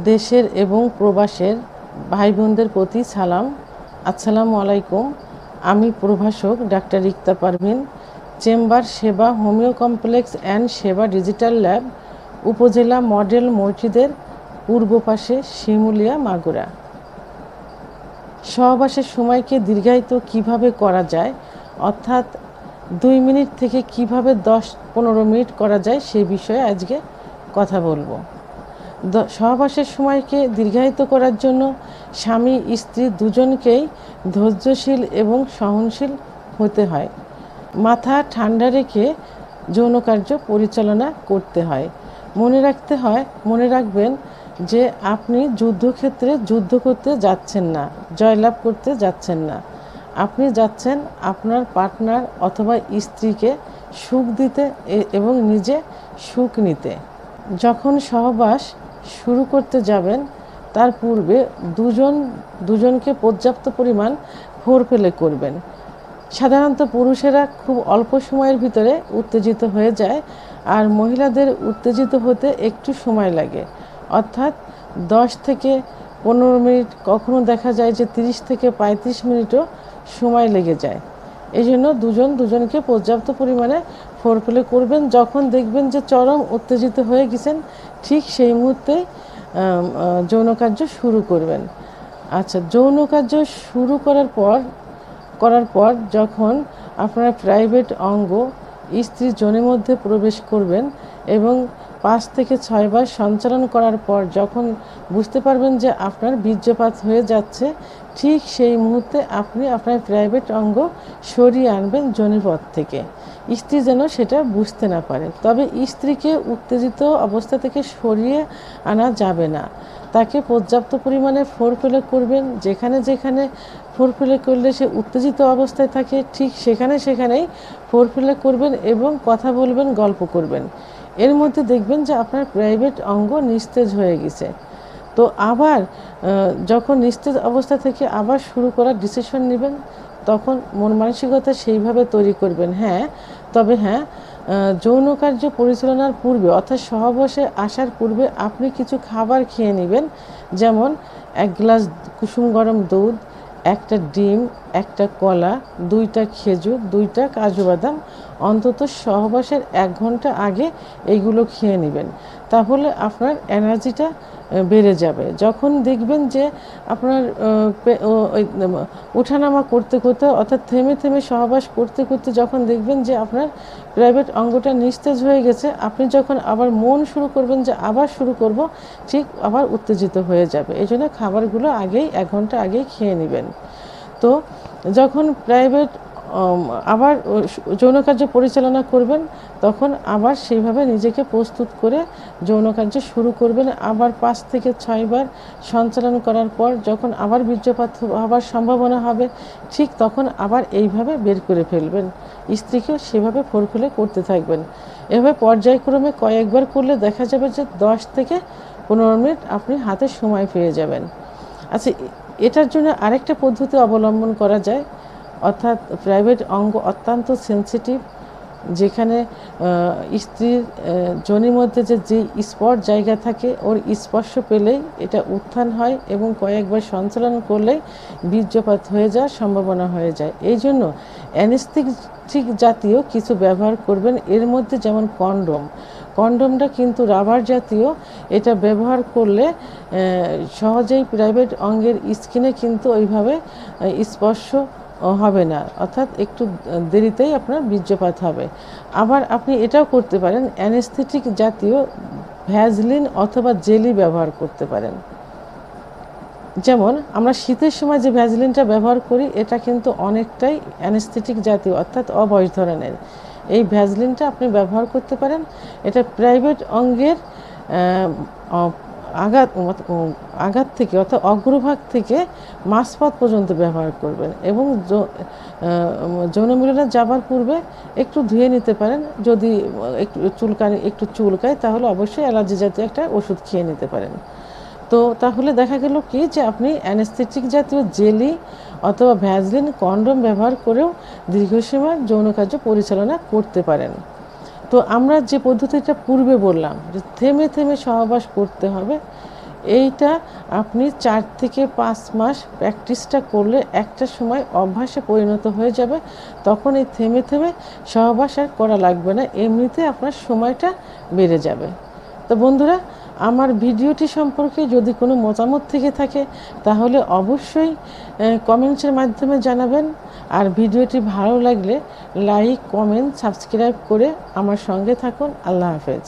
দেশের এবং প্রবাসের ভাই বোনদের প্রতি সালাম। আসসালামু আলাইকুম। আমি প্রভাষক ডাক্তার রিক্তা পারভিন, চেম্বার সেবা হোমিও কমপ্লেক্স অ্যান্ড সেবা ডিজিটাল ল্যাব, উপজেলা মডেল মসজিদের পূর্ব পাশে, শিমুলিয়া, মাগুরা। সহবাসের সময়কে দীর্ঘায়িত কিভাবে করা যায়, অর্থাৎ 2 মিনিট থেকে কিভাবে 10-15 মিনিট করা যায় সেই বিষয়ে আজকে কথা বলবো। সহবাসের সময়কে দীর্ঘায়িত করার জন্য স্বামী স্ত্রী দুজনকেই ধৈর্যশীল এবং সহনশীল হতে হয়। মাথা ঠান্ডা রেখে যৌন কার্য পরিচালনা করতে হয়। মনে রাখবেন যে আপনি যুদ্ধক্ষেত্রে যুদ্ধ করতে যাচ্ছেন না, জয়লাভ করতে যাচ্ছেন না। আপনি যাচ্ছেন আপনার পার্টনার অথবা স্ত্রীকে সুখ দিতে এবং নিজে সুখ নিতে। যখন সহবাস শুরু করতে যাবেন তার পূর্বে দুজনকে পর্যাপ্ত পরিমাণ ফোরপ্লে করবেন। সাধারণত পুরুষেরা খুব অল্প সময়ের ভিতরে উত্তেজিত হয়ে যায়, আর মহিলাদের উত্তেজিত হতে একটু সময় লাগে, অর্থাৎ 10 থেকে 15 মিনিট, কখনো দেখা যায় যে 30 থেকে 35 মিনিটও সময় লেগে যায়। এই জন্য দুজনকে পর্যাপ্ত পরিমাণে ফোরপ্লে করবেন। যখন দেখবেন যে চরম উত্তেজিত হয়ে গেছেন, ঠিক সেই মুহূর্তে যৌন কার্য শুরু করবেন। আচ্ছা, যৌন কার্য শুরু করার পর যখন আপনার প্রাইভেট অঙ্গ স্ত্রীর যোনির মধ্যে প্রবেশ করবেন এবং 5 থেকে 6 বার সঞ্চালন করার পর যখন বুঝতে পারবেন যে আপনার বীর্যপাত হয়ে যাচ্ছে, ঠিক সেই মুহূর্তে আপনি আপনার প্রাইভেট অঙ্গ সরিয়ে আনবেন যোনিপথ থেকে, স্ত্রী যেন সেটা বুঝতে না পারে। তবে স্ত্রীকে উত্তেজিত অবস্থা থেকে সরিয়ে আনা যাবে না, তাকে পর্যাপ্ত পরিমাণে ফোরপ্লে করবেন। যেখানে ফোরপ্লে করলে সে উত্তেজিত অবস্থায় থাকে, ঠিক সেখানেই ফোরপ্লে করবেন এবং কথা বলবেন, গল্প করবেন। এর মধ্যে দেখবেন যে আপনার প্রাইভেট অঙ্গ নিস্তেজ হয়ে গেছে। তো আবার যখন নিস্তেজ অবস্থা থেকে আবার শুরু করার ডিসিশন নেবেন, তখন মন মানসিকতা সেইভাবে তৈরি করবেন। তবে যৌন কার্য পরিচালনার পূর্বে, অর্থাৎ সহবাসে আসার পূর্বে আপনি কিছু খাবার খেয়ে নেবেন, যেমন 1 গ্লাস কুসুম গরম দুধ, 1টা ডিম, 1টা কলা, 2টা খেজুর, 2টা কাজু বাদাম, অন্তত সহবাসের 1 ঘন্টা আগে এইগুলো খেয়ে নেবেন। তাহলে আপনার এনার্জিটা বেড়ে যাবে। যখন দেখবেন যে আপনার ওঠানামা করতে অর্থাৎ থেমে সহবাস করতে যখন দেখবেন যে আপনার প্রাইভেট অঙ্গটা নিস্তেজ হয়ে গেছে, আপনি যখন আবার মন শুরু করবেন যে আবার শুরু করব, ঠিক আবার উত্তেজিত হয়ে যাবে। এই জন্য খাবারগুলো 1 ঘন্টা আগেই খেয়ে নেবেন। তো যখন প্রাইভেট আবার যৌন কার্য পরিচালনা করবেন, তখন আবার সেইভাবে নিজেকে প্রস্তুত করে যৌন কার্য শুরু করবেন। আবার 5 থেকে 6 বার সঞ্চালন করার পর যখন আবার বীর্যপাত হওয়ার সম্ভাবনা হবে, ঠিক তখন আবার এইভাবে বের করে ফেলবেন। স্ত্রীকেও সেভাবে ফোরপ্লে করতে থাকবেন। এভাবে পর্যায়ক্রমে কয়েকবার করলে দেখা যাবে যে 10 থেকে 15 মিনিট আপনি হাতে সময় পেয়ে যাবেন। আচ্ছা, এটার জন্য আরেকটা পদ্ধতি অবলম্বন করা যায়, অর্থাৎ প্রাইভেট অঙ্গ অত্যন্ত সেন্সিটিভ, যেখানে স্ত্রীর যোনির মধ্যে যে স্পট জায়গা থাকে, ওর স্পর্শ পেলেই এটা উত্থান হয় এবং কয়েকবার সঞ্চালন করলেই বীর্যপাত হয়ে যাওয়ার সম্ভাবনা হয়ে যায়। এই জন্য অ্যানেস্থেটিক জাতীয় কিছু ব্যবহার করবেন। এর মধ্যে যেমন কন্ডোমটা কিন্তু রাবার জাতীয়, এটা ব্যবহার করলে সহজেই প্রাইভেট অঙ্গের স্কিনে কিন্তু ওইভাবে স্পর্শ হবে না, অর্থাৎ একটু দেরিতেই আপনার বীর্যপাত হবে। আবার আপনি এটাও করতে পারেন, অ্যানেস্থেটিক জাতীয় ভ্যাজলিন অথবা জেলি ব্যবহার করতে পারেন। যেমন আমরা শীতের সময় যে ভ্যাজলিনটা ব্যবহার করি, এটা কিন্তু অনেকটাই অ্যানেস্থেটিক জাতীয়, অর্থাৎ অবশ ধরনের। এই ভ্যাজলিনটা আপনি ব্যবহার করতে পারেন। এটা প্রাইভেট অঙ্গের আঘাত থেকে, অর্থাৎ অগ্রভাগ থেকে মাঝপথ পর্যন্ত ব্যবহার করবেন এবং যৌন মিলনে যাবার পূর্বে একটু ধুয়ে নিতে পারেন। যদি একটু চুলকায় তাহলে অবশ্যই অ্যালার্জি জাতীয় একটা ওষুধ খেয়ে নিতে পারেন। তো তাহলে দেখা গেল কি যে আপনি অ্যানেস্থেটিক জাতীয় জেলি অথবা ভ্যাজলিন, কন্ডোম ব্যবহার করেও দীর্ঘ সময় যৌন কার্য পরিচালনা করতে পারেন। তো আমরা যে পদ্ধতিটা পূর্বে বললাম যে থেমে সহবাস করতে হবে, এইটা আপনি 4 থেকে 5 মাস প্র্যাকটিসটা করলে একটা সময় অভ্যাসে পরিণত হয়ে যাবে। তখন এই থেমে থেমে সহবাস আর করা লাগবে না, এমনিতে আপনার সময়টা বেড়ে যাবে। তো বন্ধুরা, আমার ভিডিওটি সম্পর্কে যদি কোনো মতামত থেকে থাকে তাহলে অবশ্যই কমেন্টসের মাধ্যমে জানাবেন। আর ভিডিওটি ভালো লাগলে লাইক, কমেন্ট, সাবস্ক্রাইব করে আমার সঙ্গে থাকুন। আল্লাহ হাফেজ।